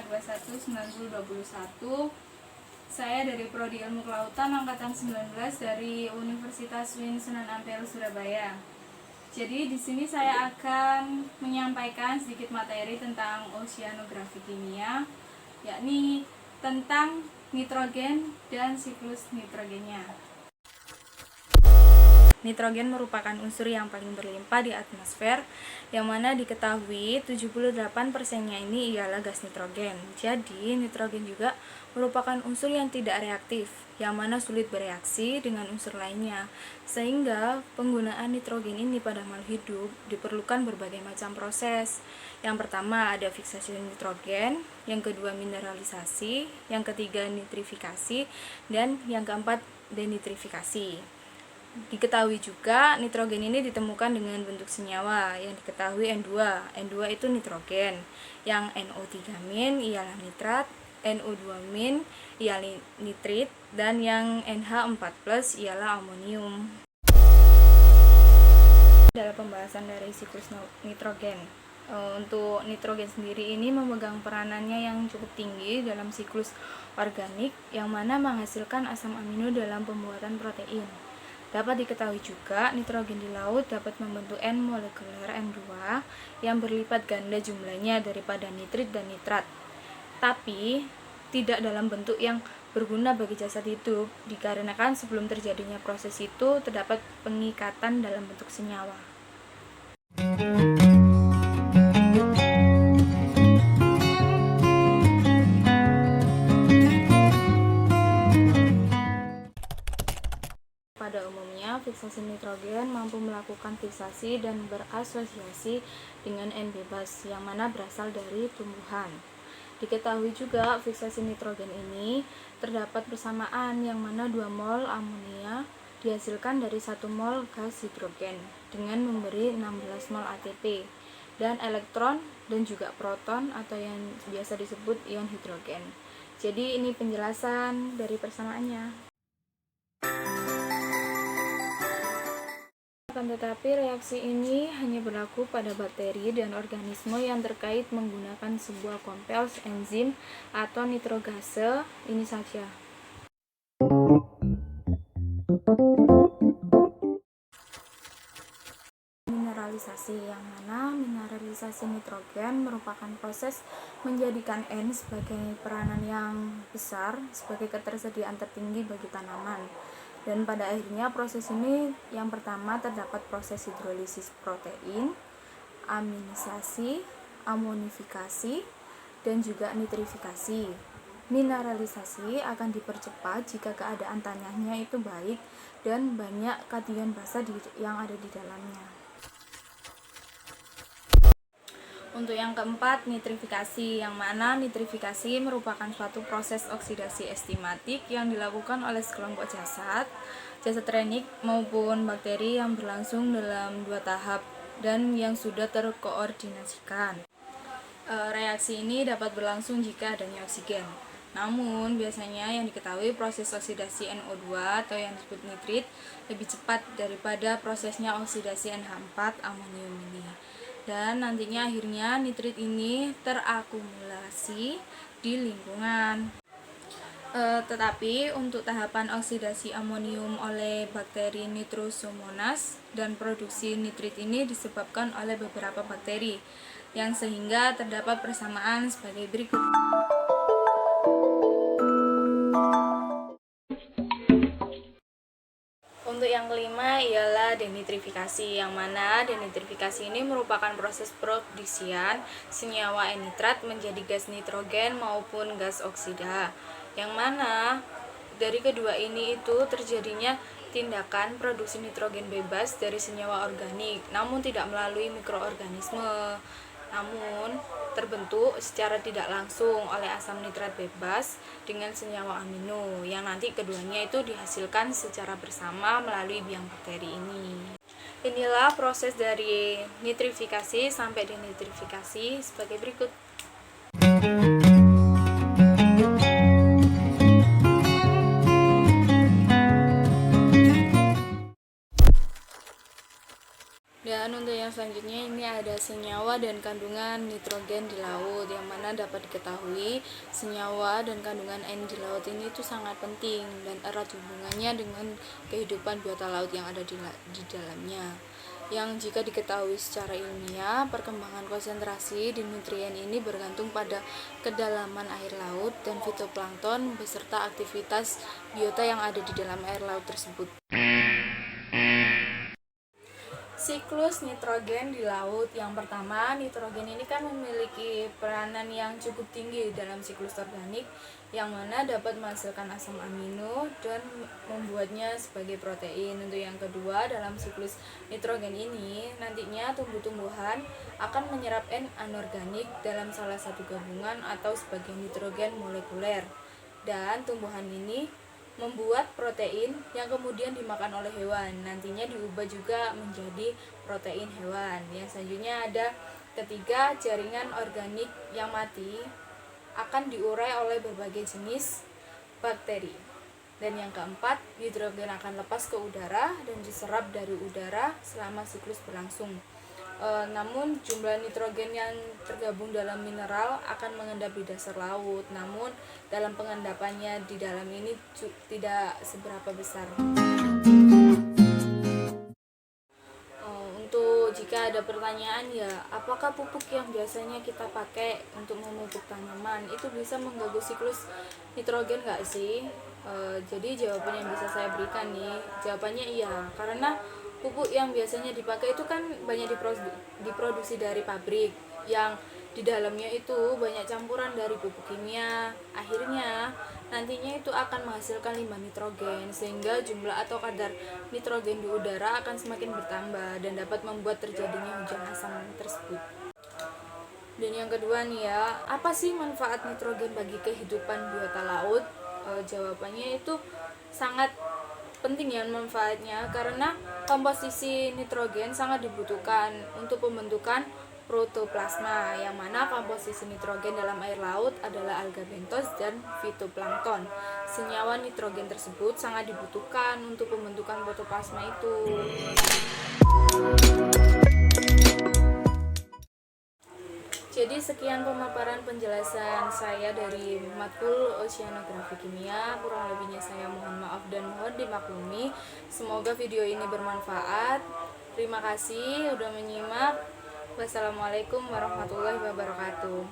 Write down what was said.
2021. Saya dari Prodi Ilmu Kelautan angkatan 19 dari Universitas UIN Sunan Ampel Surabaya. Jadi di sini saya akan menyampaikan sedikit materi tentang oceanografi kimia, yakni tentang nitrogen dan siklus nitrogennya. Nitrogen merupakan unsur yang paling berlimpah di atmosfer, yang mana diketahui 78%-nya ini ialah gas nitrogen. Jadi, nitrogen juga merupakan unsur yang tidak reaktif, yang mana sulit bereaksi dengan unsur lainnya. Sehingga, penggunaan nitrogen ini pada makhluk hidup diperlukan berbagai macam proses. Yang pertama ada fiksasi nitrogen, yang kedua mineralisasi, yang ketiga nitrifikasi, dan yang keempat denitrifikasi. Diketahui juga nitrogen ini ditemukan dengan bentuk senyawa yang diketahui N2. N2 itu nitrogen, yang NO3- ialah nitrat, NO2- ialah nitrit, dan yang NH4+ ialah amonium. Dalam pembahasan dari siklus nitrogen, untuk nitrogen sendiri ini memegang peranannya yang cukup tinggi dalam siklus organik, yang mana menghasilkan asam amino dalam pembuatan protein. Dapat diketahui juga, nitrogen di laut dapat membentuk N molekuler N2 yang berlipat ganda jumlahnya daripada nitrit dan nitrat. Tapi, tidak dalam bentuk yang berguna bagi jasad hidup, dikarenakan sebelum terjadinya proses itu terdapat pengikatan dalam bentuk senyawa. Pada umumnya, fiksasi nitrogen mampu melakukan fiksasi dan berasosiasi dengan N bebas, yang mana berasal dari tumbuhan. Diketahui juga, fiksasi nitrogen ini terdapat persamaan, yang mana 2 mol amonia dihasilkan dari 1 mol gas hidrogen, dengan memberi 16 mol ATP, dan elektron dan juga proton atau yang biasa disebut ion hidrogen. Jadi ini penjelasan dari persamaannya. Akan tetapi reaksi ini hanya berlaku pada bakteri dan organisme yang terkait menggunakan sebuah komplex enzim atau nitrogase ini saja. Mineralisasi, yang mana mineralisasi nitrogen merupakan proses menjadikan N sebagai peranan yang besar sebagai ketersediaan tertinggi bagi tanaman. Dan pada akhirnya proses ini yang pertama terdapat proses hidrolisis protein, aminisasi, amonifikasi, dan juga nitrifikasi. Mineralisasi akan dipercepat jika keadaan tanahnya itu baik dan banyak kation basa yang ada di dalamnya. Untuk yang keempat, nitrifikasi, yang mana nitrifikasi merupakan suatu proses oksidasi enzimatik yang dilakukan oleh sekelompok jasad renik maupun bakteri yang berlangsung dalam 2 tahap dan yang sudah terkoordinasikan. Reaksi ini dapat berlangsung jika adanya oksigen. Namun, biasanya yang diketahui proses oksidasi NO2 atau yang disebut nitrit lebih cepat daripada prosesnya oksidasi NH4 amonium ini. Dan nantinya akhirnya nitrit ini terakumulasi di lingkungan. Tetapi untuk tahapan oksidasi amonium oleh bakteri Nitrosomonas dan produksi nitrit ini disebabkan oleh beberapa bakteri, yang sehingga terdapat persamaan sebagai berikut. Untuk yang kelima ialah denitrifikasi, yang mana denitrifikasi ini merupakan proses perdiskusian senyawa N-nitrat menjadi gas nitrogen maupun gas oksida, yang mana dari kedua ini itu terjadinya tindakan produksi nitrogen bebas dari senyawa organik, namun tidak melalui mikroorganisme, namun terbentuk secara tidak langsung oleh asam nitrat bebas dengan senyawa amino, yang nanti keduanya itu dihasilkan secara bersama melalui biang bakteri ini. Inilah proses dari nitrifikasi sampai denitrifikasi sebagai berikut. Dan untuk yang selanjutnya ini ada senyawa dan kandungan nitrogen di laut, yang mana dapat diketahui senyawa dan kandungan N di laut ini itu sangat penting dan erat hubungannya dengan kehidupan biota laut yang ada di dalamnya. Yang jika diketahui secara ilmiah, perkembangan konsentrasi di nutrien ini bergantung pada kedalaman air laut dan fitoplankton beserta aktivitas biota yang ada di dalam air laut tersebut. Siklus nitrogen di laut. Yang pertama, nitrogen ini kan memiliki peranan yang cukup tinggi dalam siklus organik, yang mana dapat menghasilkan asam amino dan membuatnya sebagai protein. Untuk yang kedua, dalam siklus nitrogen ini nantinya tumbuh-tumbuhan akan menyerap N anorganik dalam salah satu gabungan atau sebagai nitrogen molekuler, dan tumbuhan ini membuat protein yang kemudian dimakan oleh hewan, nantinya diubah juga menjadi protein hewan. Yang selanjutnya ada ketiga, jaringan organik yang mati akan diurai oleh berbagai jenis bakteri. Dan yang keempat, nitrogen akan lepas ke udara dan diserap dari udara selama siklus berlangsung. Namun jumlah nitrogen yang tergabung dalam mineral akan mengendap di dasar laut, namun dalam pengendapannya di dalam ini tidak seberapa besar. Untuk jika ada pertanyaan, ya apakah pupuk yang biasanya kita pakai untuk memupuk tanaman itu bisa mengganggu siklus nitrogen nggak sih? Jadi jawaban yang bisa saya berikan nih, jawabannya iya, karena pupuk yang biasanya dipakai itu kan banyak diproduksi dari pabrik yang di dalamnya itu banyak campuran dari pupuk kimia. Akhirnya nantinya itu akan menghasilkan limbah nitrogen, sehingga jumlah atau kadar nitrogen di udara akan semakin bertambah dan dapat membuat terjadinya hujan asam tersebut. Dan yang kedua nih ya, apa sih manfaat nitrogen bagi kehidupan biota laut? Jawabannya itu sangat penting ya manfaatnya, karena komposisi nitrogen sangat dibutuhkan untuk pembentukan protoplasma, yang mana komposisi nitrogen dalam air laut adalah alga bentos dan fitoplankton. Senyawa nitrogen tersebut sangat dibutuhkan untuk pembentukan protoplasma itu. Jadi sekian pemaparan penjelasan saya dari matkul Oceanografi Kimia. Kurang lebihnya saya mohon maaf dan mohon dimaklumi. Semoga video ini bermanfaat. Terima kasih sudah menyimak. Wassalamualaikum warahmatullahi wabarakatuh.